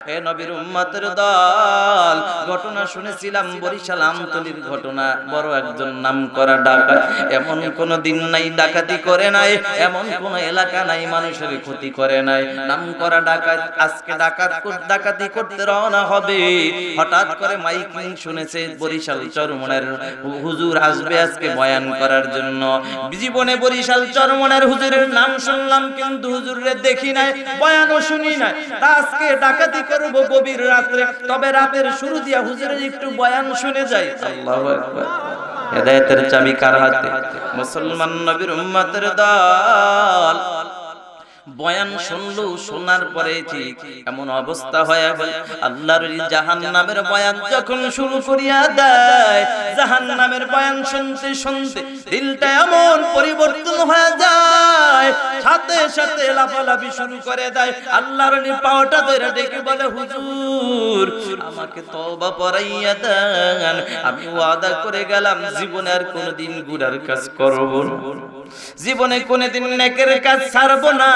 হে নবীর উম্মতের দল, ঘটনা শুনেছিলাম বরিশাল আমতলির ঘটনা। বড় একজন নামকরা ডাকাত, এমন কোন দিন নাই ডাকাতি করে নাই, এমন কোন এলাকা নাই মানুষের ক্ষতি করে নাই। নামকরা ডাকাত আজকে ডাকাতি করতে রওনা হবে। হঠাৎ করে মাইকিং শুনেছে বরিশাল চরমনের হুজুর আসবে আজকে বয়ান করার জন্য। জীবনে বরিশাল চরমনের হুজুরের নাম শুনলাম, কিন্তু হুজুরে দেখি নাই, বয়ানও শুনি নাই। আজকে ডাকাতি করব গভীর রাতে, তবে রাতের শুরু দিয়া হুজুরের একটু বয়ান শুনে যাই। আল্লাহু আকবার। হেদায়েতের চাবি কার হাতে? মুসলমান নবীর উম্মতের দল বয়ান শুনলো, শোনার পরে ঠিক এমন অবস্থা হয়ে গেল, আল্লাহর জাহান্নামের বয়ান যখন শুরু করিয়া দেয়, জাহান্নামের বয়ান শুনতে শুনতে দিলটা এমন পরিবর্তন হয়ে যায়, সাথে সাথে লাফালাফি শুরু করে দেয়। আল্লাহর পাওয়াটা ধরে ডেকে বলে, হুজুর আমাকে তওবা পড়াইয়া দেন, আমি ওয়াদা করে গেলাম জীবনে আর কোনোদিন গুনার কাজ করব না, জীবনে কোনোদিন নেকের কাজ ছাড়ব না,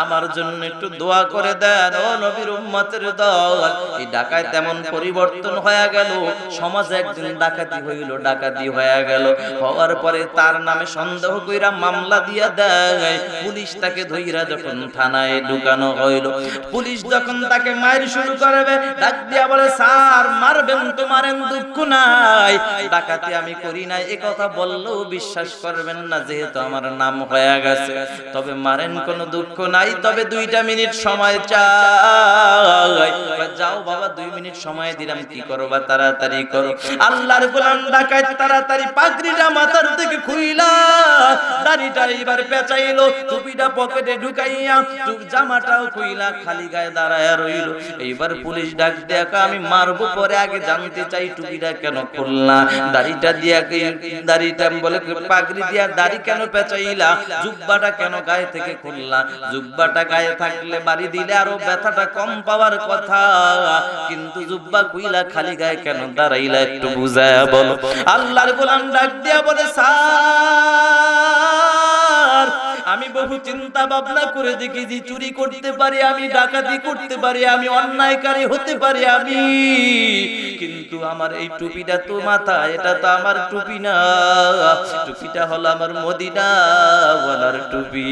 আমার জন্য একটু দোয়া করে দেন ও নবীর উম্মতের দল। এই ডাকাত তেমন পরিবর্তন হয়ে গেল, সমাজে একদিন ডাকাতি হইল, ডাকাতি হয়ে গেল, হওয়ার পরে তার নামে সন্দেহ কইরা মামলা দিয়া দেয়। পুলিশ তাকে ধইরা যখন থানায় ঢুকানো হইল, পুলিশ যখন তাকে মাইর শুরু করবে, ডাক দিয়া বলে, স্যার মারবেন তো মারেন, দুঃখ নাই, ডাকাতি আমি করি নাই এই কথা বললেও বিশ্বাস করবেন না, যেহেতু আমার নাম হয়ে গেছে, তবে মারেন কোনো দুঃখ নাই, তবে 2টা মিনিট সময় চাই। যাও বাবা 2 মিনিট সময় দিলাম, কি করবা তাড়াতাড়ি করো। আল্লাহর গোলাম ডাকাত তাড়াতাড়ি পাগড়িটা মাথার থেকে খুইলা দাড়িটা এবার পেঁচাইলো, টুপিটা পকেটে ঢুকাইয়া জামাটাও খুইলা খালি গায়ে দাঁড়ায়া রইল। এইবার পুলিশ ডাক দেয়া, আমি মারবো পরে আগে জানতে চাই টুপিটা কেন খুললা, দাড়িটা দিয়া, দাড়িটা বলে পাগড়ি দিয়া দাড়ি কেন পেঁচাইলা, জুব্বাটা কেন গায়ে থেকে খুললা, জুব্বাটা গায়ে থাকলে বাড়ি দিলে আরো ব্যথাটা কম পাওয়ার কথা, কিন্তু জুব্বা খুইলা খালি গায়ে কেন দাঁড়াইলা, একটু বুঝায়া বলো। আল্লাহর গোলাম ডাক দিয়া বলে, স্যার আমি বহু চিন্তা ভাবনা করে দেখেছি, চুরি করতে পারি আমি, ডাকাতি করতে পারি আমি, অন্যায়কারী হতে পারি আমি, কিন্তু আমার এই টুপিটা তো মাথা, এটা তো আমার টুপি না, টুপিটা হলো আমার মদিনাওয়ালার টুপি,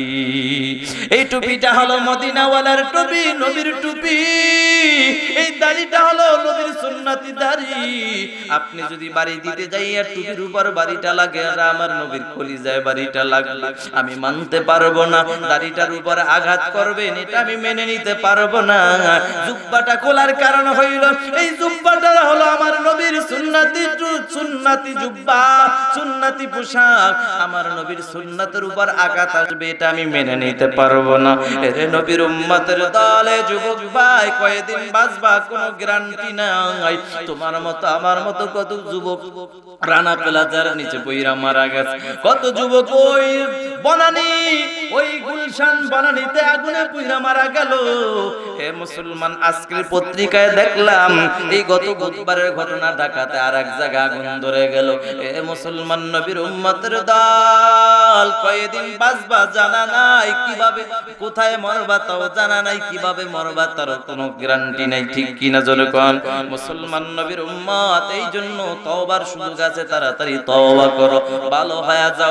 এই টুপিটা হলো মদিনাওয়ালার টুপি, নবীর টুপি, এই দাড়িটা হলো নবীর সুন্নতি দাড়ি। আপনি যদি বাড়ি দিতে যাইয়া টুপির উপর বাড়িটা লাগে আর আমার নবীর কলিজায় বাড়িটা লাগবে, আমি মানতে পারবো না, দাড়িটার উপর আঘাত করবেন এটা আমি মেনে নিতে পারবো না। জুব্বাটা খোলার কারণ হইল, এই জুব্বাটা হলো আমার নবীর সুন্নতি জুব্বা, সুন্নতি পোশাক, আমার নবীর সুন্নতের উপর আঘাত আসবে এটা আমি মেনে নিতে পারবো না। এরে নবীর উম্মতের দলে যুবক ভাই, কয়দিন বাঁচবা কোনো গ্যারান্টি নাই। তোমার মতো আমার মতো কত যুবক রানা প্লাজার নিচে পইরা মারা গেছে, কত যুবক ওই বনানী, ওই গুলশান বনানীতে আগুনে পুইরা মারা গেল। হে মুসলমান, আজকের পত্রিকায় দেখলাম এই গত বুধবারের ঘটনা, ঢাকাতে আর এক জায়গায় আগুন ধরে গেল। হে মুসলমান নবীর উম্মতের দল, কয়দিন বাঁচবা জানা নাই, কিভাবে কোথায় মরবা তাও জানা নাই, কিভাবে মরবা তার কোনো গ্যারান্টি নাই, ঠিক কিনা জোরে কোন? মুসলমান নবীর উম্মত, এই জন্য তওবার সুযোগ আছে, তাড়াতাড়ি তওবা করো, ভালো হয়ে যাও।